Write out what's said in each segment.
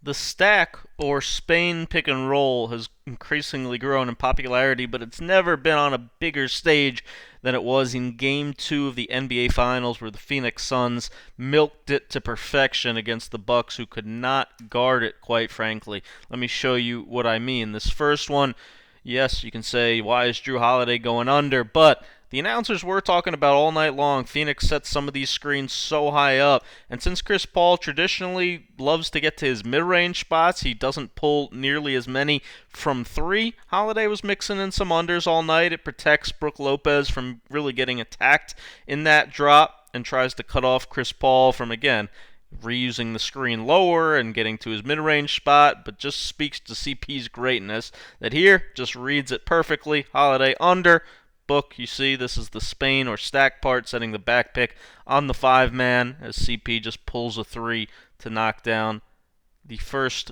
The stack or Spain pick and roll has increasingly grown in popularity, but it's never been on a bigger stage than it was in Game 2 of the NBA Finals, where the Phoenix Suns milked it to perfection against the Bucks, who could not guard it, quite frankly. Let me show you what I mean. This first one, yes, you can say, why is Jrue Holiday going under? But the announcers were talking about all night long. Phoenix sets some of these screens so high up, and since Chris Paul traditionally loves to get to his mid-range spots, he doesn't pull nearly as many from three. Holiday was mixing in some unders all night. It protects Brook Lopez from really getting attacked in that drop and tries to cut off Chris Paul from, again, reusing the screen lower and getting to his mid-range spot, but just speaks to CP's greatness that here just reads it perfectly. Holiday under. Book, you see, this is the Spain or stack part, setting the back pick on the 5-man as CP just pulls a 3 to knock down the first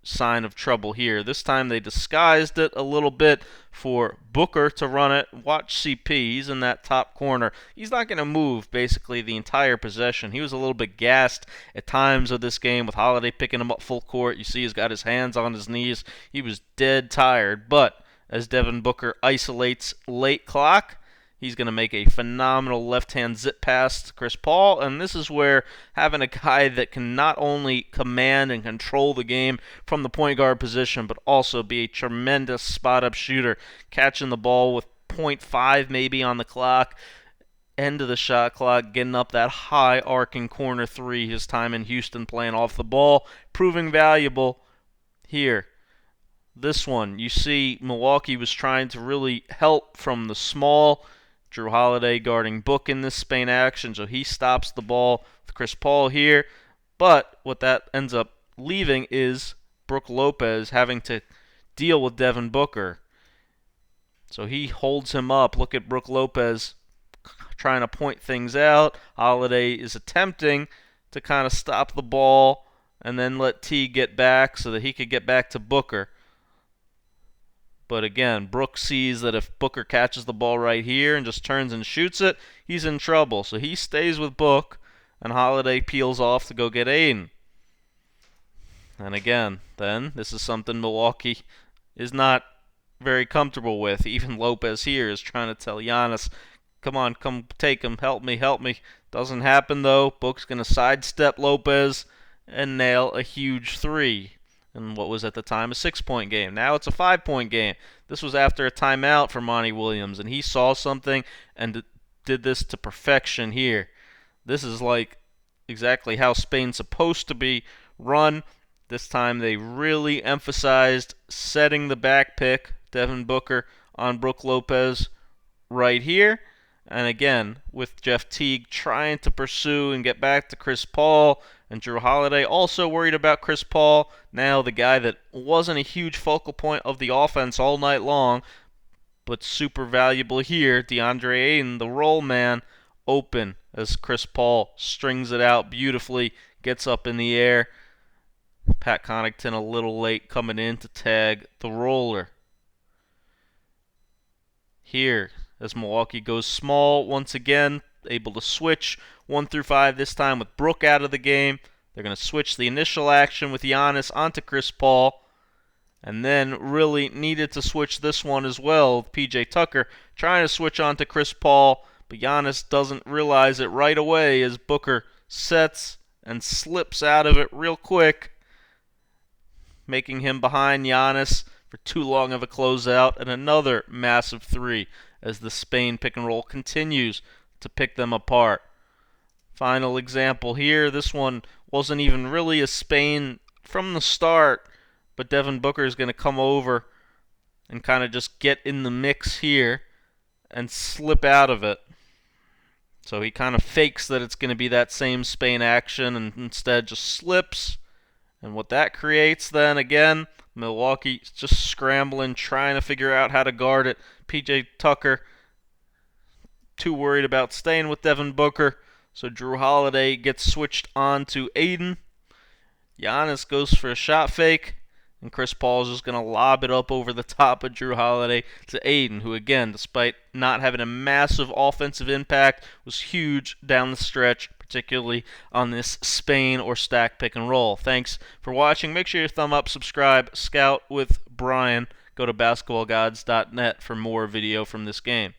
sign of trouble here. This time they disguised it a little bit for Booker to run it. Watch CP, he's in that top corner. He's not going to move basically the entire possession. He was a little bit gassed at times of this game with Holiday picking him up full court. You see he's got his hands on his knees. He was dead tired, but as Devin Booker isolates late clock, he's going to make a phenomenal left-hand zip pass to Chris Paul, and this is where having a guy that can not only command and control the game from the point guard position, but also be a tremendous spot-up shooter, catching the ball with .5 maybe on the clock, end of the shot clock, getting up that high arcing corner 3, his time in Houston playing off the ball, proving valuable here. This one, you see Milwaukee was trying to really help from the small. Jrue Holiday guarding Book in this Spain action, so he stops the ball with Chris Paul here. But what that ends up leaving is Brook Lopez having to deal with Devin Booker. So he holds him up. Look at Brook Lopez trying to point things out. Holiday is attempting to kind of stop the ball and then let T get back so that he could get back to Booker. But again, Brook sees that if Booker catches the ball right here and just turns and shoots it, he's in trouble. So he stays with Book, and Holiday peels off to go get Aiden. And again, then, this is something Milwaukee is not very comfortable with. Even Lopez here is trying to tell Giannis, come on, come take him, help me, help me. Doesn't happen, though. Book's going to sidestep Lopez and nail a huge 3. In what was at the time a 6-point game. Now it's a 5-point game. This was after a timeout for Monty Williams, and he saw something and did this to perfection here. This is like exactly how Spain's supposed to be run. This time they really emphasized setting the back pick, Devin Booker on Brook Lopez right here. And again, with Jeff Teague trying to pursue and get back to Chris Paul, and Jrue Holiday also worried about Chris Paul, now the guy that wasn't a huge focal point of the offense all night long, but super valuable here, DeAndre Ayton, the roll man, open as Chris Paul strings it out beautifully, gets up in the air. Pat Connaughton a little late coming in to tag the roller. Here, as Milwaukee goes small once again, able to switch 1 through 5 this time with Brook out of the game. They're going to switch the initial action with Giannis onto Chris Paul, and then really needed to switch this one as well with PJ Tucker trying to switch onto Chris Paul, but Giannis doesn't realize it right away as Booker sets and slips out of it real quick, making him behind Giannis for too long of a closeout, and another massive 3 as the Spain pick and roll continues to pick them apart. Final example here. This one wasn't even really a Spain from the start, but Devin Booker is going to come over and kind of just get in the mix here and slip out of it. So he kind of fakes that it's going to be that same Spain action and instead just slips. And what that creates then, again, Milwaukee just scrambling, trying to figure out how to guard it. PJ Tucker too worried about staying with Devin Booker, so Jrue Holiday gets switched on to Aiden. Giannis goes for a shot fake, and Chris Paul is just going to lob it up over the top of Jrue Holiday to Aiden, who again, despite not having a massive offensive impact, was huge down the stretch, particularly on this Spain or stack pick and roll. Thanks for watching. Make sure you thumb up, subscribe. Scout with Bryan. Go to basketballgods.net for more video from this game.